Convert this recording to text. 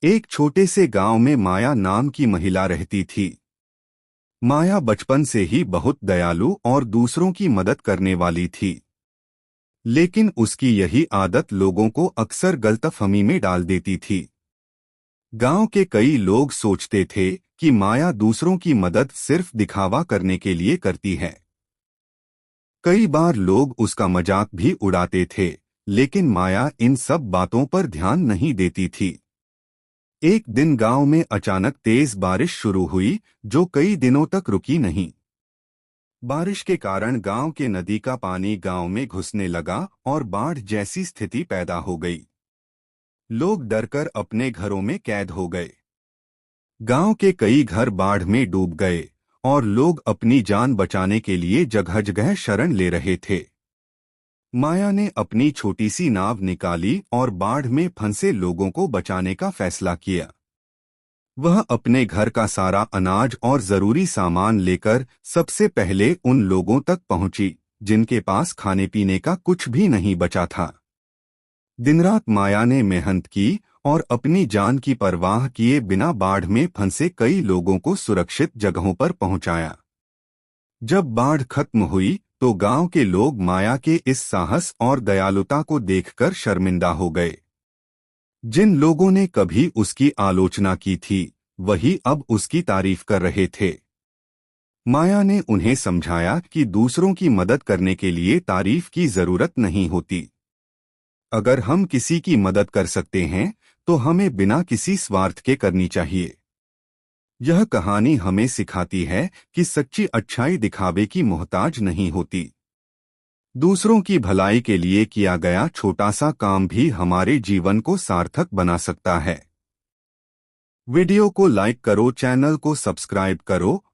एक छोटे से गांव में माया नाम की महिला रहती थी। माया बचपन से ही बहुत दयालु और दूसरों की मदद करने वाली थी। लेकिन उसकी यही आदत लोगों को अक्सर गलतफहमी में डाल देती थी। गांव के कई लोग सोचते थे कि माया दूसरों की मदद सिर्फ दिखावा करने के लिए करती है। कई बार लोग उसका मजाक भी उड़ाते थे, लेकिन माया इन सब बातों पर ध्यान नहीं देती थी। एक दिन गांव में अचानक तेज बारिश शुरू हुई, जो कई दिनों तक रुकी नहीं। बारिश के कारण गांव के नदी का पानी गांव में घुसने लगा और बाढ़ जैसी स्थिति पैदा हो गई। लोग डरकर अपने घरों में कैद हो गए। गांव के कई घर बाढ़ में डूब गए और लोग अपनी जान बचाने के लिए जगह जगह शरण ले रहे थे। माया ने अपनी छोटी सी नाव निकाली और बाढ़ में फंसे लोगों को बचाने का फैसला किया। वह अपने घर का सारा अनाज और जरूरी सामान लेकर सबसे पहले उन लोगों तक पहुंची जिनके पास खाने पीने का कुछ भी नहीं बचा था। दिन-रात माया ने मेहनत की और अपनी जान की परवाह किए बिना बाढ़ में फंसे कई लोगों को सुरक्षित जगहों पर पहुंचाया। जब बाढ़ खत्म हुई तो गांव के लोग माया के इस साहस और दयालुता को देखकर शर्मिंदा हो गए। जिन लोगों ने कभी उसकी आलोचना की थी, वही अब उसकी तारीफ कर रहे थे। माया ने उन्हें समझाया कि दूसरों की मदद करने के लिए तारीफ की जरूरत नहीं होती। अगर हम किसी की मदद कर सकते हैं, तो हमें बिना किसी स्वार्थ के करनी चाहिए। यह कहानी हमें सिखाती है कि सच्ची अच्छाई दिखावे की मोहताज नहीं होती। दूसरों की भलाई के लिए किया गया छोटा सा काम भी हमारे जीवन को सार्थक बना सकता है। वीडियो को लाइक करो, चैनल को सब्सक्राइब करो।